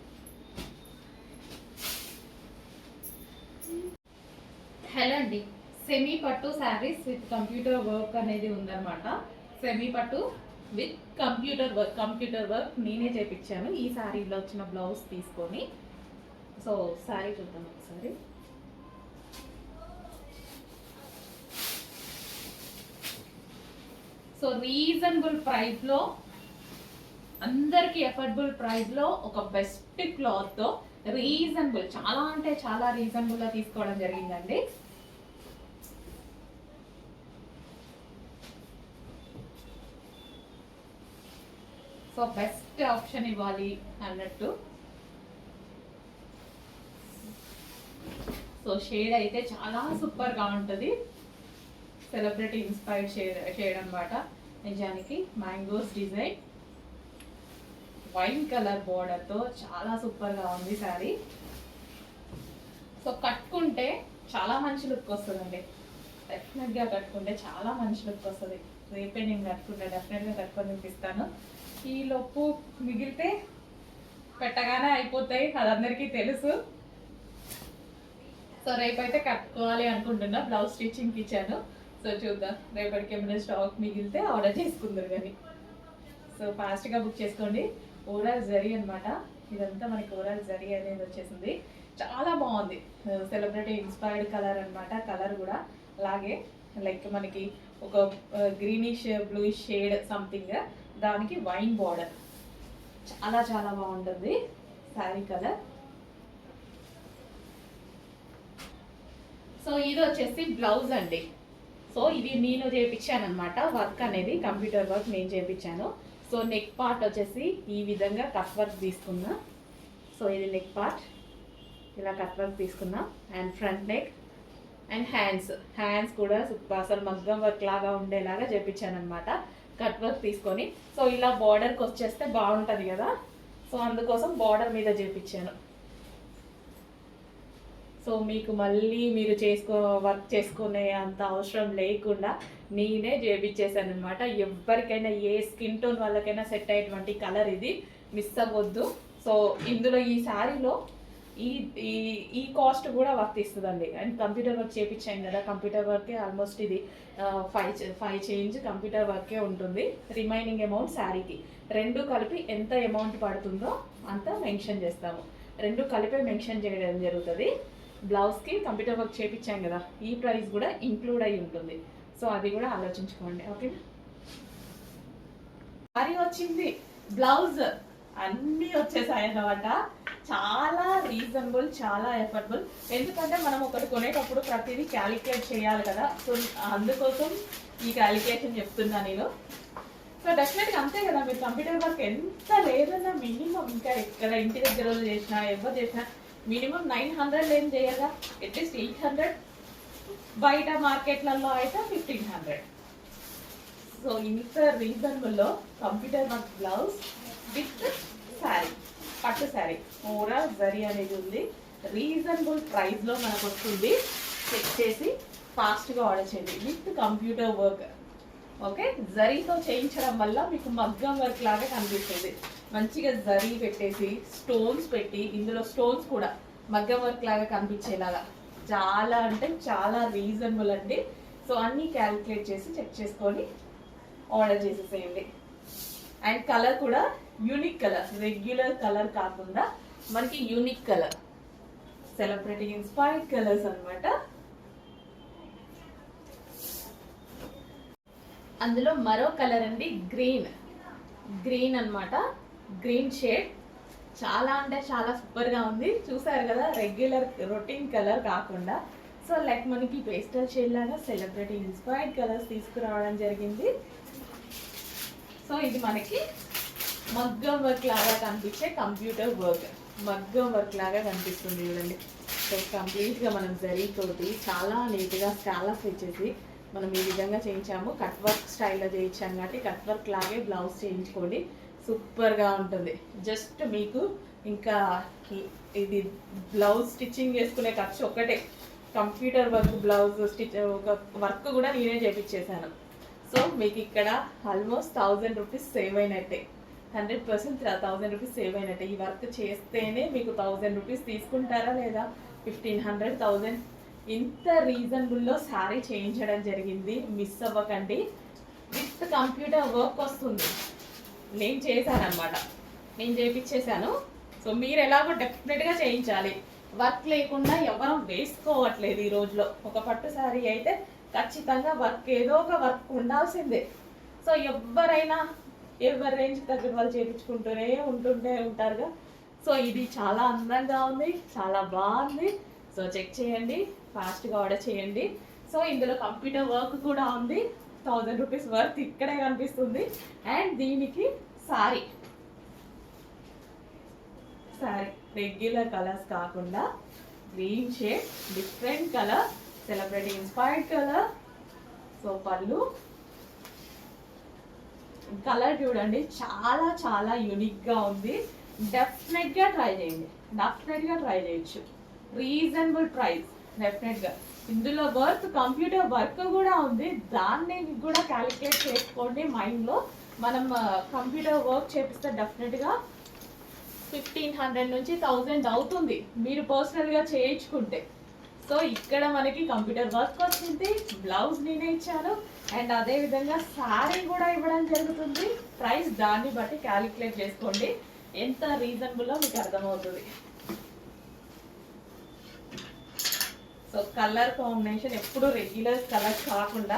హలో అండి, సెమీ పట్టు శారీస్ విత్ కంప్యూటర్ వర్క్ అనేది ఉందన్నమాట. సెమీ పట్టు విత్ కంప్యూటర్ వర్క్ నేనే చేయించాను ఈ శారీలో వచ్చిన బ్లౌజ్ తీసుకొని. సో శారీ చూద్దాం ఒకసారి. సో రీజనబుల్ ప్రైస్లో, అందరికీ ఎఫర్డబుల్ ప్రైస్లో ఒక బెస్ట్ క్లాత్తో రీజనబుల్, చాలా అంటే చాలా రీజనబుల్గా తీసుకోవడం జరిగిందండి. సో బెస్ట్ ఆప్షన్ ఇవ్వాలి అన్నట్టు. సో షేడ్ అయితే చాలా సూపర్గా ఉంటుంది. సెలబ్రిటీ ఇన్స్పైర్డ్ షేడ్ అనమాట. నిజానికి మ్యాంగోస్ డిజైన్, వైన్ కలర్ బోర్డర్తో చాలా సూపర్గా ఉంది శారీ. సో కట్టుకుంటే చాలా మంచి లుక్ వస్తుందండి. డెఫినెట్గా కట్టుకుంటే చాలా మంచి లుక్ వస్తుంది. రేపే నేను కట్టుకుంటే డెఫినెట్గా కట్టుకొని చూపిస్తాను. ఈ లోపు మిగిలితే పెట్టగానే అయిపోతాయి, అది అందరికీ తెలుసు. సో రేపైతే కట్టుకోవాలి అనుకుంటున్నా. బ్లౌజ్ స్టిచ్చింగ్కి ఇచ్చాను. సో చూద్దాం, రేపటికి ఏమైనా స్టాక్ మిగిలితే ఆర్డర్ చేసుకుందరు కానీ. సో ఫాస్ట్గా బుక్ చేసుకోండి. ఓవరాల్ జరీ అనమాట. ఇదంతా మనకి ఓవరాల్ జరీ అనేది వచ్చేసింది. చాలా బాగుంది. సెలబ్రిటీ ఇన్స్పైర్డ్ కలర్ అనమాట. కలర్ కూడా అలాగే లైక్ మనకి ఒక గ్రీనిష్ బ్లూయిష్ షేడ్ సంథింగ్, దానికి వైన్ బార్డర్. చాలా చాలా బాగుంటుంది శారీ కలర్. సో ఇది వచ్చేసి బ్లౌజ్ అండి. సో ఇది నేను చేయించాను అనమాట. వర్క్ అనేది కంప్యూటర్ వర్క్ నేను చేయించాను. సో నెక్ పార్ట్ వచ్చేసి ఈ విధంగా కట్ వర్క్ తీసుకున్నా. సో ఇది నెక్ పార్ట్, ఇలా కట్ వర్క్ తీసుకున్నా. And front neck and hands కూడా అసలు మగ్గం వర్క్ లాగా ఉండేలాగా చేయించాను అనమాట. కట్ వర్క్ తీసుకొని. సో ఇలా బార్డర్కి వచ్చేస్తే బాగుంటుంది కదా, సో అందుకోసం బార్డర్ మీద చేయించాను. సో సో మీకు మళ్ళీ మీరు వర్క్ చేసుకునే అంత అవసరం లేకుండా నేనే చేపించేసాను అనమాట. ఎవరికైనా ఏ స్కిన్ టోన్ వాళ్ళకైనా సెట్ అయ్యేటువంటి కలర్ ఇది, మిస్ అవ్వద్దు. సో ఇందులో ఈ శారీలో ఈ ఈ ఈ కాస్ట్ కూడా వర్తిస్తుందండి. అండ్ కంప్యూటర్ వర్క్ చేయించాం కదా, కంప్యూటర్ వర్కే ఆల్మోస్ట్ ఇది 5 చేంజ్ కంప్యూటర్ వర్కే ఉంటుంది. రిమైనింగ్ అమౌంట్ శారీకి రెండు కలిపి ఎంత అమౌంట్ పడుతుందో అంత మెన్షన్ చేస్తాము. రెండు కలిపే మెన్షన్ చేయడం జరుగుతుంది. బ్లౌజ్కి కంప్యూటర్ వర్క్ చేయించాం కదా, ఈ ప్రైస్ కూడా ఇంక్లూడ్ అయి ఉంటుంది. సో అది కూడా ఆలోచించుకోండి. ఓకే, శారీ వచ్చింది, బ్లౌజ్ అన్నీ వచ్చేసాయి అన్నమాట. చాలా రీజనబుల్, చాలా ఎఫర్డబుల్. ఎందుకంటే మనం ఒకటి కొనేటప్పుడు ప్రతిదీ క్యాలిక్యులేట్ చేయాలి కదా. సో అందుకోసం ఈ క్యాలిక్యులేషన్ చెప్తున్నా నేను. సో డెఫినెట్గా అంతే కదా, మీరు కంప్యూటర్ వర్క్ ఎంత లేదన్నా మినిమం, ఇంకా ఎక్కడ ఇంటి దగ్గర చేసినా ఎవరు చేసినా మినిమం 900 ఏం చేయగా, అట్లీస్ట్ 800, బయట మార్కెట్లలో అయితే 1500. సో ఇంత రీజనబుల్లో computer work blouse with sari, పట్టు శారీ పూరా జరీ అనేది ఉంది. రీజనబుల్ ప్రైస్లో మనకు వస్తుంది. చెక్ చేసి ఫాస్ట్గా ఆర్డర్ చేయండి విత్ కంప్యూటర్ వర్క్. ఓకే, జరీతో చేయించడం వల్ల మీకు మగ్గం వర్క్ లాగా కనిపిస్తుంది. మంచిగా జరీ పెట్టేసి స్టోన్స్ పెట్టి, ఇందులో స్టోన్స్ కూడా మగ్గం వర్క్ లాగా కనిపించేలాగా చాలా అంటే చాలా రీజనబుల్ అండి. సో అన్నీ క్యాలిక్యులేట్ చేసి చెక్ చేసుకొని ఆర్డర్ చేసేసేయండి. అండ్ కలర్ కూడా యూనిక్ కలర్, రెగ్యులర్ కలర్ కాకుండా మనకి unique colour, celebrity inspired colours అన్నమాట. అందులో మరో కలర్ అండి, గ్రీన్ అన్నమాట. గ్రీన్ షేడ్ చాలా అంటే చాలా సూపర్గా ఉంది. చూసారు కదా, రెగ్యులర్ రొటీన్ కలర్ కాకుండా సో లైక్ మనకి పేస్టల్ షేడ్ లాగా సెలబ్రిటీ ఇన్స్పైర్డ్ కలర్స్ తీసుకురావడం జరిగింది. సో ఇది మనకి మగ్గం వర్క్ లాగా కనిపించే కంప్యూటర్ వర్క్, మగ్గం వర్క్ లాగా కనిపిస్తుంది చూడండి. సో కంప్లీట్గా మనం జరీతోటి చాలా నీట్గా స్కాలప్ ఇచ్చేసి మనం ఈ విధంగా చేయించాము. కట్ వర్క్ స్టైల్లో చేయించాము కాబట్టి కట్ వర్క్ లాగే బ్లౌజ్ చేయించుకోండి, సూపర్గా ఉంటుంది. జస్ట్ మీకు ఇంకా ఇది బ్లౌజ్ స్టిచ్చింగ్ చేసుకునే ఖర్చు ఒక్కటే. కంప్యూటర్ వర్క్ బ్లౌజ్ వర్క్ కూడా నేనే చేయించేసాను. సో మీకు ఇక్కడ ఆల్మోస్ట్ 1000 రూపీస్ సేవ్ అయినట్టే, 100% 1000 రూపీస్ సేవ్ అయినట్టే. ఈ వర్క్ చేస్తేనే మీకు 1000 రూపీస్ తీసుకుంటారా లేదా 1500, 1000 ఇంత రీజనబుల్లో శారీ చేయించడం జరిగింది. మిస్ అవ్వకండి. విత్ కంప్యూటర్ వర్క్ వస్తుంది. నేను చేశానమాట, నేను చేయించేసాను. సో మీరు ఎలాగో డెఫినెట్గా చేయించాలి. వర్క్ లేకుండా ఎవరు వేసుకోవట్లేదు ఈ రోజులో. ఒక పట్టు శారీ అయితే ఖచ్చితంగా వర్క్, ఏదో ఒక వర్క్ ఉండాల్సిందే. సో ఎవరైనా ఎవరి రేంజ్ తగ్గ వాళ్ళు చేయించుకుంటూనే ఉంటారుగా. సో ఇది చాలా అందంగా ఉంది, చాలా బాగుంది. సో చెక్ చేయండి, ఫాస్ట్గా ఆర్డర్ చేయండి. సో ఇందులో కంప్యూటర్ వర్క్ కూడా ఉంది. 1000 రూపీస్ వర్క్ ఇక్కడే కనిపిస్తుంది. అండ్ దీనికి సారీ రెగ్యులర్ కలర్స్ కాకుండా green shade, different colour, celebrity inspired colour. So పళ్ళు కలర్ చూడండి, చాలా చాలా యూనిక్గా ఉంది. డెఫినెట్గా ట్రై చేయొచ్చు. రీజనబుల్ ప్రైస్ డెఫినెట్గా. ఇందులో వర్క్, కంప్యూటర్ వర్క్ కూడా ఉంది. దాన్ని కూడా క్యాలిక్యులేట్ చేసుకోండి మైండ్లో. మనం కంప్యూటర్ వర్క్ చేపిస్తే డెఫినెట్గా 1500 నుంచి 1000 అవుతుంది మీరు పర్సనల్గా చేయించుకుంటే. సో ఇక్కడ మనకి కంప్యూటర్ వర్క్ వచ్చింది, బ్లౌజ్ నేనే ఇచ్చాను, అండ్ అదేవిధంగా శారీ కూడా ఇవ్వడం జరుగుతుంది. ప్రైస్ దాన్ని బట్టి క్యాలిక్యులేట్ చేసుకోండి, ఎంత రీజనబుల్లో మీకు అర్థమవుతుంది. సో కలర్ కాంబినేషన్ ఎప్పుడు రెగ్యులర్ కలర్ కాకుండా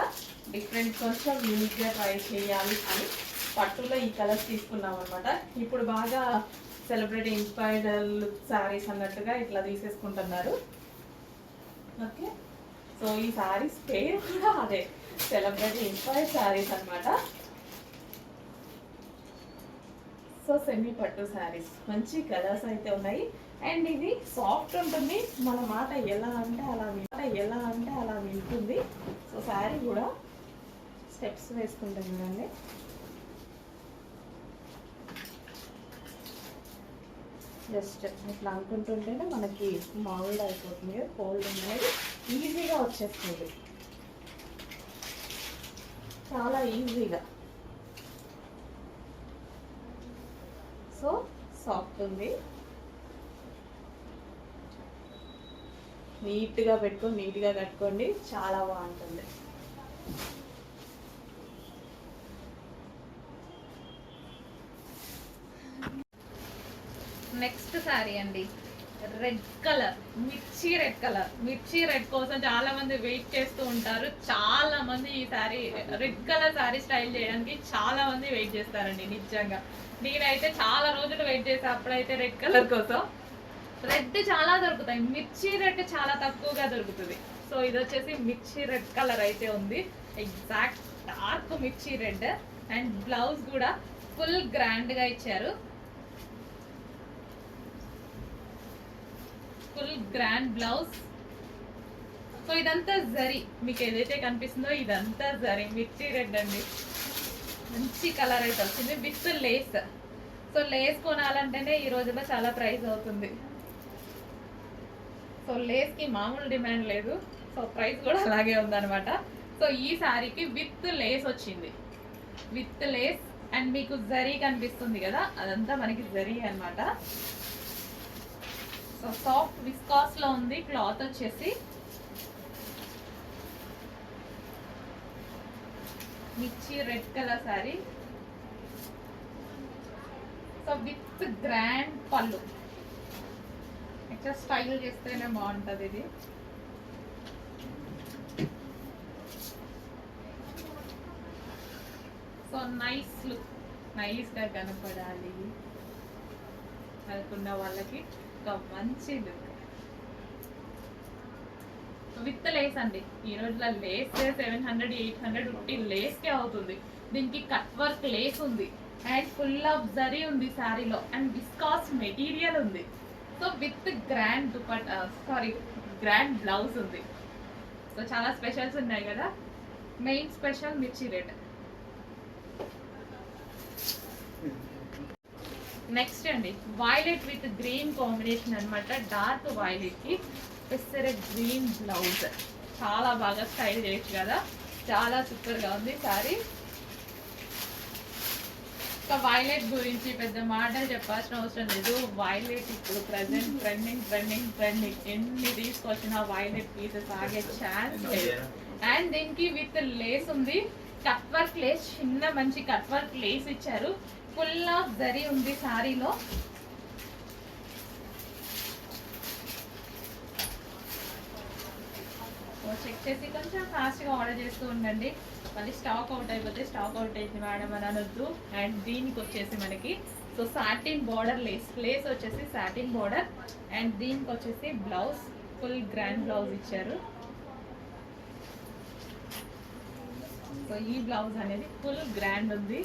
డిఫరెంట్, కొంచెం యూనిక్గా ట్రై చేయాలి అని పట్టులో ఈ కలర్స్ తీసుకున్నాం అనమాట. ఇప్పుడు బాగా సెలబ్రిటీ ఇన్స్పైర్డ్ లుక్ శారీస్ అన్నట్టుగా ఇట్లా తీసేసుకుంటున్నారు. ఓకే, సో ఈ శారీస్ పేరు కూడా అదే, సెలబ్రిటీ ఇన్స్పైర్డ్ శారీస్ అనమాట. సో సెమీ పట్టు శారీస్, మంచి కలర్స్ అయితే ఉన్నాయి. అండ్ ఇది సాఫ్ట్ ఉంటుంది, మన మాట ఎలా అంటే అలా వింటుంది. సో శారీ కూడా స్టెప్స్ వేసుకుంటాం కదండి. జస్ట్ ఇట్లా అనుకుంటుంటేనే మనకి మామూలుగా అయిపోతుంది, ఫోల్డింగ్ అనేది ఈజీగా వచ్చేస్తుంది, చాలా ఈజీగా. సో సాఫ్ట్ ఉంది, నీట్గా పెట్టుకొని నీట్గా కట్టుకోండి, చాలా బాగుంటుంది. నెక్స్ట్ శారీ అండి, రెడ్ కలర్, మిర్చి రెడ్ కలర్. మిర్చి రెడ్ కోసం చాలా మంది వెయిట్ చేస్తూ ఉంటారు. చాలా మంది ఈ sari red colour sari style చేయడానికి చాలా మంది వెయిట్ చేస్తారండి. నిజంగా నేనైతే చాలా రోజులు వెయిట్ చేసా అప్పుడైతే రెడ్ కలర్ కోసం. రెడ్ చాలా దొరుకుతాయి, మిర్చి రెడ్ చాలా తక్కువగా దొరుకుతుంది. సో ఇది వచ్చేసి మిర్చి రెడ్ కలర్ అయితే ఉంది, ఎగ్జాక్ట్ డార్క్ మిర్చి రెడ్. అండ్ బ్లౌజ్ కూడా ఫుల్ గ్రాండ్ గా ఇచ్చారు, ఫుల్ గ్రాండ్ బ్లౌజ్. సో ఇదంతా జరీ, మీకు ఏదైతే కనిపిస్తుందో ఇదంతా జరీ, మిర్చి రెడ్ అండి. మంచి కలర్ అయితే వచ్చింది విత్ లేస్. సో లేస్ కొనాలంటేనే ఈ రోజుల్లో చాలా ప్రైస్ అవుతుంది. సో లేస్కి మామూలు డిమాండ్ లేదు, సో ప్రైస్ కూడా అలాగే ఉందన్నమాట. సో ఈ శారీకి విత్ లేస్ వచ్చింది, విత్ లేస్. అండ్ మీకు జరీ కనిపిస్తుంది కదా, అదంతా మనకి జరీ అన్నమాట. సో సాఫ్ట్ విస్కాస్ లో ఉంది క్లాత్ వచ్చేసి. మిర్చి red colour sari. So with grand పళ్ళు, ఎక్స్ట్రా స్టైల్ చేస్తేనే బాగుంటుంది ఇది. సో నైస్ లుక్, నైస్ గా కనపడాలి అనుకున్న వాళ్ళకి ఒక మంచి లుక్ విత్ లేస్ అండి. ఈ రోజుల లేస్ 700 800 రూపీ లేస్కే అవుతుంది. దీనికి కట్ వర్క్ లేస్ ఉంది అండ్ ఫుల్ ఆఫ్ జరీ ఉంది శారీలో, అండ్ విస్కాస్ మెటీరియల్ ఉంది. So with grand dupatta, sorry grand blouse ఉంది. సో చాలా స్పెషల్స్ ఉన్నాయి కదా. మెయిన్ స్పెషల్ మిర్చి రెడ్. నెక్స్ట్ అండి, వైలెట్ విత్ గ్రీన్ కాంబినేషన్ అనమాట. డార్క్ వైలెట్ కి పెసర గ్రీన్ బ్లౌజ్, చాలా బాగా స్టైల్ చేయొచ్చు కదా, చాలా సూపర్ గా ఉంది సారీ. ఇంకా వైలెట్ గురించి పెద్ద మాటలు చెప్పాల్సిన అవసరం లేదు. వైలెట్ ఇప్పుడు ప్రెసెంట్ ట్రెండింగ్ ఎన్ని తీసుకొచ్చినా వైలెట్ పీసెస్ ఆగే ఛాన్స్ లేదు. అండ్ దీనికి విత్ లేస్ ఉంది, కట్ వర్క్ లేస్, చిన్న మంచి కట్ వర్క్ లేస్ ఇచ్చారు. ఫుల్ ఆఫ్ జరీ ఉంది సారీలో. చెక్ చేసి కొంచెం ఫాస్ట్గా ఆర్డర్ చేస్తూ ఉండండి, మళ్ళీ స్టాక్ అవుట్ అయిపోతే స్టాక్ అవుట్ అయింది మేడం అని అనొద్దు. అండ్ దీనికి వచ్చేసి మనకి సో సాటిన్ బార్డర్ లేస్ వచ్చేసి సాటిన్ బార్డర్. అండ్ దీనికి వచ్చేసి బ్లౌజ్ ఫుల్ గ్రాండ్ బ్లౌజ్ ఇచ్చారు. సో ఈ బ్లౌజ్ అనేది ఫుల్ గ్రాండ్ ఉంది.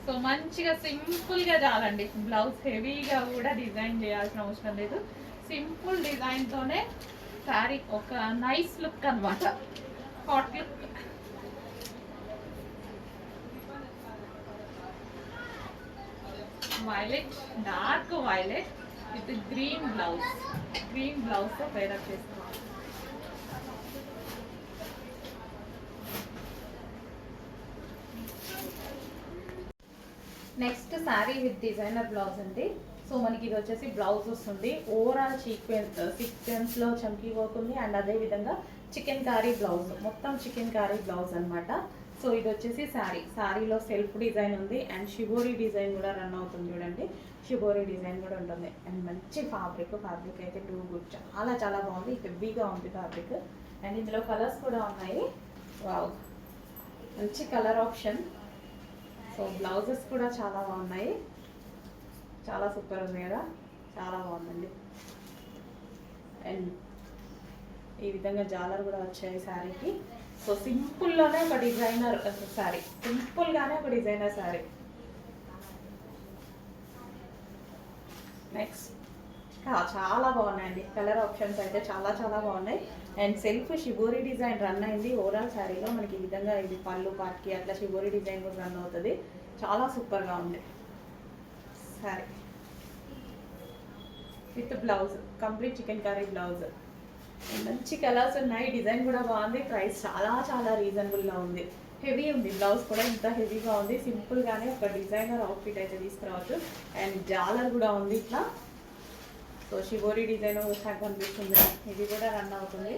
సో మంచిగా సింపుల్ గా చాలండి బ్లౌజ్, హెవీగా కూడా డిజైన్ చేయాల్సిన అవసరం లేదు. సింపుల్ డిజైన్ తోనే శారీ ఒక నైస్ లుక్ అన్నమాట, hot look. Violet, dark violet with green blouse తో పేరప్ చేసుకోవాలి. Next sari with designer blouse అండి. సో మనకి ఇది వచ్చేసి బ్లౌజ్ వస్తుంది, ఓవరాల్ సీక్వెన్స్ లో చంకీ వర్క్ ఉంది. అండ్ అదే విధంగా చికెన్ కారీ బ్లౌజ్, మొత్తం చికెన్ కారీ బ్లౌజ్ అన్నమాట. సో ఇది వచ్చేసి శారీలో సెల్ఫ్ డిజైన్ ఉంది అండ్ షిబోరీ డిజైన్ కూడా రన్ అవుతుంది చూడండి, షిబోరీ డిజైన్ కూడా ఉంటుంది. అండ్ మంచి ఫ్యాబ్రిక్ అయితే టూ గుడ్, చాలా బాగుంది, హెవీగా ఉంది ఫ్యాబ్రిక్. అండ్ ఇందులో కలర్స్ కూడా ఉన్నాయి, వావ్ మంచి కలర్ ఆప్షన్. సో బ్లౌజెస్ కూడా చాలా బాగున్నాయి, చాలా సూపర్ ఉంది కదా, చాలా బాగుందండి. అండ్ ఈ విధంగా జాలర్ కూడా వచ్చాయి శారీకి. సో సింపుల్లోనే ఒక డిజైనర్ శారీ, సింపుల్గానే ఒక డిజైనర్ శారీ. నెక్స్ట్ చాలా బాగున్నాయండి కలర్ ఆప్షన్స్ అయితే, చాలా బాగున్నాయి. And self shibori design run అయింది ఓవరాల్ శారీలో. మనకి ఈ విధంగా ఇది పళ్ళు పార్ట్కి అట్లా షిబోరీ డిజైన్ కూడా రన్ అవుతుంది, చాలా సూపర్గా ఉంది. Sari with blouse, complete chicken curry blouse. మంచి కలర్స్ ఉన్నాయి, డిజైన్ కూడా బాగుంది, ప్రైస్ చాలా చాలా రీజనబుల్గా ఉంది. హెవీ ఉంది, బ్లౌజ్ కూడా ఇంత హెవీగా ఉంది. సింపుల్గానే ఒక డిజైనర్ అవుట్ఫిట్ అయితే తీసుకురావచ్చు. అండ్ జాలర్ కూడా ఉంది ఇట్లా. సో షిబోరి డిజైన్ కనిపిస్తుంది, ఇది కూడా రన్ అవుతుంది.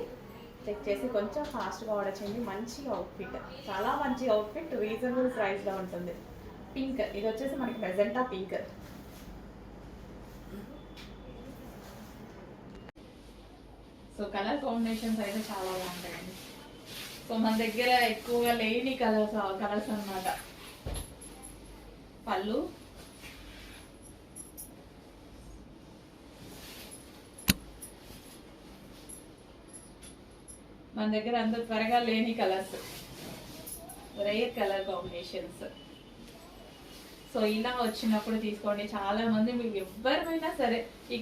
చెక్ చేసి కొంచెం ఫాస్ట్గా ఆర్డర్ చేయండి. మంచి అవుట్ఫిట్, చాలా మంచి అవుట్ఫిట్, రీజనబుల్ ప్రైస్లో ఉంటుంది. పింక్, ఇది వచ్చేసి మనకి magenta pink. So colour combinations అయితే చాలా బాగుంటాయండి. సో మన దగ్గర ఎక్కువగా లేని కలర్స్ అన్నమాట. పళ్ళు, మన దగ్గర అంత త్వరగా లేని colours, rare colour combinations. So ఇలా వచ్చినప్పుడు తీసుకోండి. చాలా మంది మీకు ఎవరైనా సరే ఈ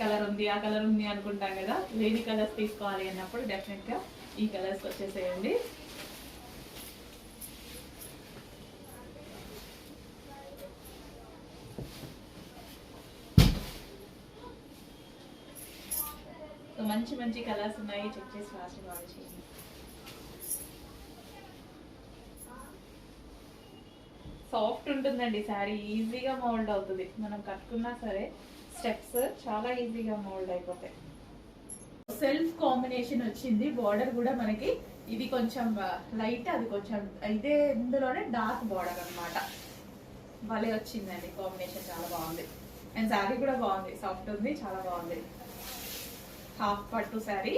కలర్ ఉంది, ఆ కలర్ ఉంది అనుకుంటాం కదా, లేని కలర్స్ తీసుకోవాలి అన్నప్పుడు డెఫినెట్గా ఈ కలర్స్ వచ్చేసేయండి. సో మంచి మంచి కలర్స్ ఉన్నాయి, చెక్ చేసి ఫాస్ట్గా ఆర్డర్ చేయండి. సాఫ్ట్ ఉంటుందండి శారీ, ఈజీగా మోల్డ్ అవుతుంది. మనం కట్టుకున్నా సరే స్టెప్స్ చాలా ఈజీగా మోల్డ్ అయిపోతాయి. సెల్ఫ్ కాంబినేషన్ వచ్చింది, బార్డర్ కూడా మనకి ఇది కొంచెం లైట్, అది కొంచెం ఇదే ఇందులోనే డార్క్ బార్డర్ అన్నమాట. భలే వచ్చిందండి కాంబినేషన్, చాలా బాగుంది. అండ్ శారీ కూడా బాగుంది, సాఫ్ట్ ఉంది, చాలా బాగుంది. హాఫ్ పట్టు శారీ,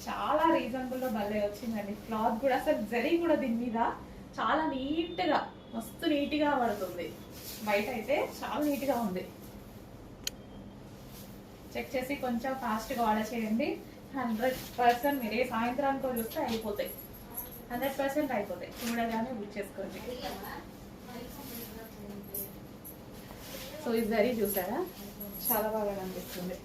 చాలా రీజనబుల్ లో భలే వచ్చిందండి. క్లాత్ కూడా అసలు జరీ కూడా దీని మీద చాలా నీట్ గా, మస్తు నీట్ గా పడుతుంది. బయట అయితే చాలా నీట్ గా ఉంది. చెక్ చేసి కొంచెం ఫాస్ట్ గా ఆర్డర్ చేయండి. 100% మీరే సాయంత్రానికి చూస్తే అయిపోతాయి, 100% అయిపోతాయి. చూడగానే బుక్ చేసుకోండి. సో ఈ జరీ చూసారా, చాలా బాగా కనిపిస్తుంది.